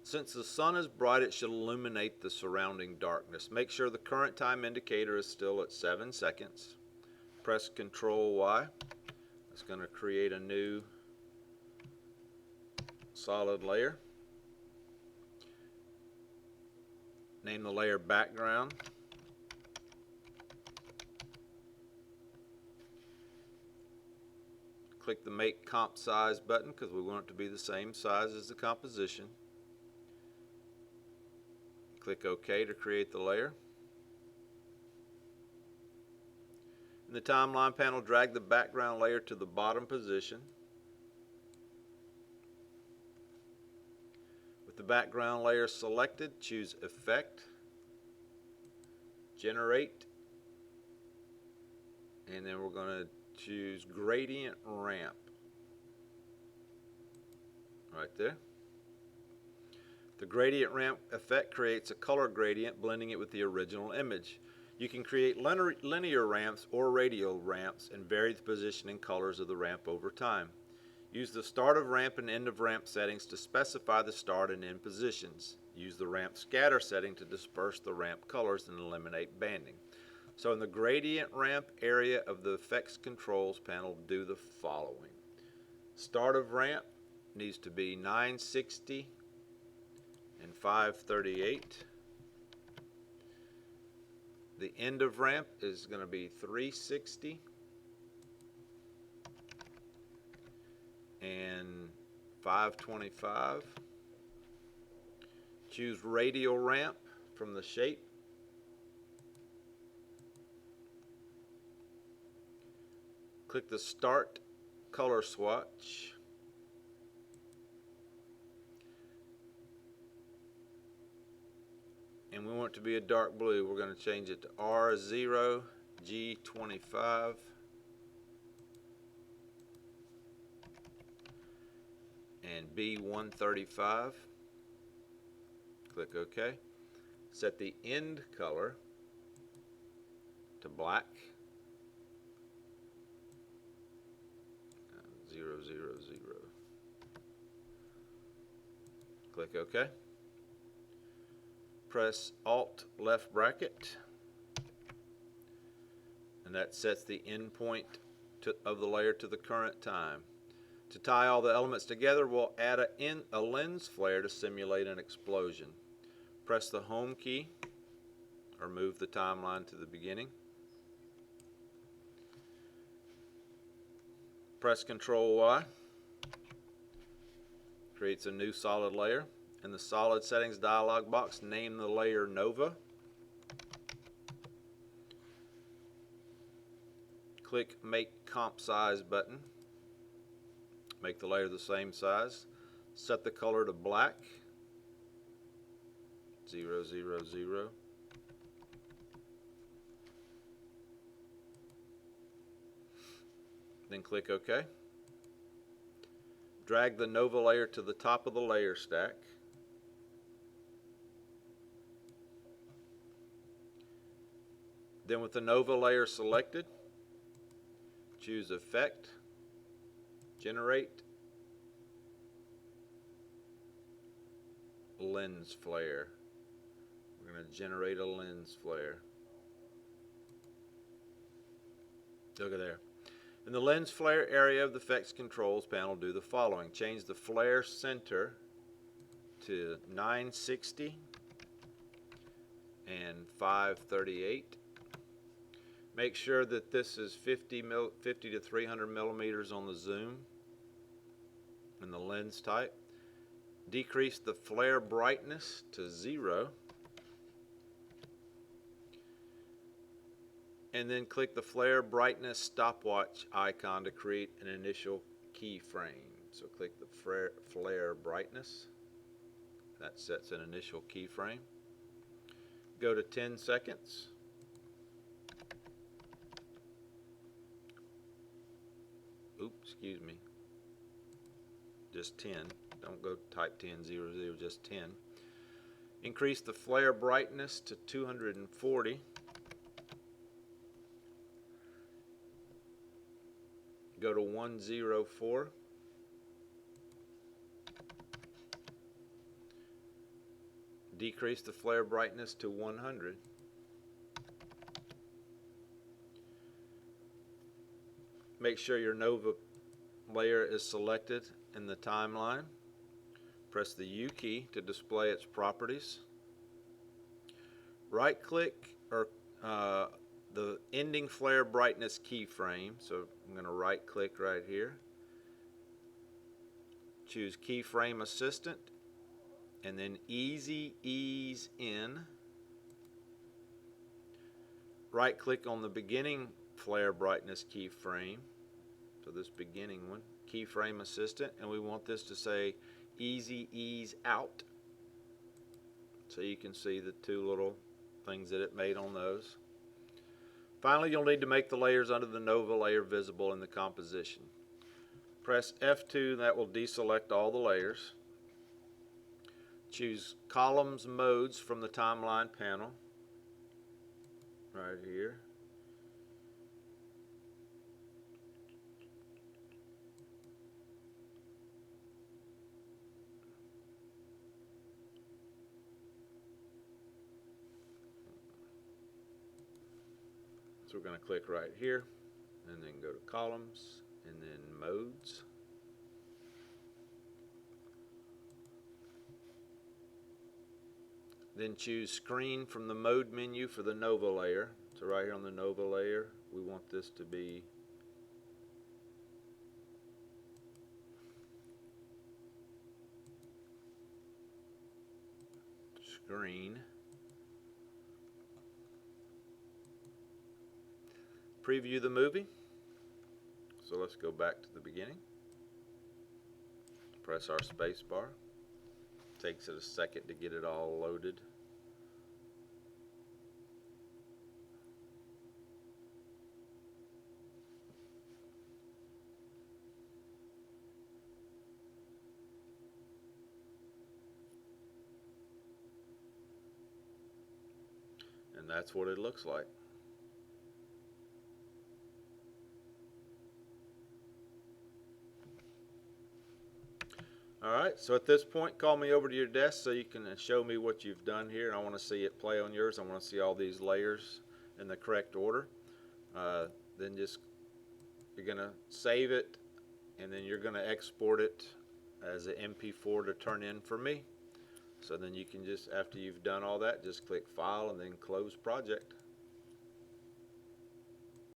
Since the sun is bright, it should illuminate the surrounding darkness. Make sure the current time indicator is still at 7 seconds. Press Control Y. It's going to create a new solid layer. Name the layer Background. Click the Make Comp Size button because we want it to be the same size as the composition. Click OK to create the layer. In the timeline panel, drag the background layer to the bottom position. With the background layer selected, choose Effect, Generate, and then we're going to choose Gradient Ramp right there. The gradient ramp effect creates a color gradient, blending it with the original image. You can create linear ramps or radial ramps and vary the position and colors of the ramp over time. Use the start of ramp and end of ramp settings to specify the start and end positions. Use the ramp scatter setting to disperse the ramp colors and eliminate banding. So in the gradient ramp area of the effects controls panel, do the following. Start of ramp needs to be 960 and 538. The end of ramp is going to be 360 and 525. Choose radial ramp from the shape. Click the Start Color Swatch. And we want it to be a dark blue. We're going to change it to R0, G25, and B135. Click OK. Set the end color to black. 000. Click OK. Press Alt left bracket, and that sets the end point of the layer to the current time. To tie all the elements together, we'll add a lens flare to simulate an explosion. Press the Home key or move the timeline to the beginning. Press Control Y. Creates a new solid layer. In the Solid Settings dialog box, name the layer Nova. Click Make Comp Size button. Make the layer the same size. Set the color to black. 000. Then click OK. Drag the Nova layer to the top of the layer stack. Then with the Nova layer selected, choose Effect, Generate, Lens Flare. We're going to generate a lens flare. Look at there. In the lens flare area of the effects controls panel, do the following. Change the flare center to 960 and 538. Make sure that this is 50 to 300 millimeters on the zoom and the lens type. Decrease the flare brightness to 0. And then click the flare brightness stopwatch icon to create an initial keyframe. So click the flare brightness. That sets an initial keyframe. Go to 10 seconds. Oops, excuse me. Just 10. Don't go type 10, 0, just 10. Increase the flare brightness to 240. Go to 104. decrease the flare brightness to 100. Make sure your Nova layer is selected in the timeline. Press the U key to display its properties. Right click or the ending flare brightness keyframe. So I'm going to right click right here. Choose Keyframe Assistant and then Easy Ease In. Right click on the beginning flare brightness keyframe. So this beginning one, Keyframe Assistant, and we want this to say Easy Ease Out. So you can see the two little things that it made on those. Finally, you'll need to make the layers under the Nova layer visible in the composition. Press F2, that will deselect all the layers. Choose Columns Modes from the timeline panel, right here. So we're going to click right here and then go to Columns and then Modes. Then choose Screen from the Mode menu for the Nova layer. So right here on the Nova layer, we want this to be Screen. Preview the movie. So let's go back to the beginning. Press our space bar. Takes it a second to get it all loaded. And that's what it looks like. Alright, so at this point, call me over to your desk so you can show me what you've done here. I want to see it play on yours. I want to see all these layers in the correct order. Then you're going to save it, and then you're going to export it as an MP4 to turn in for me. So then you can just, after you've done all that, just click File and then Close Project.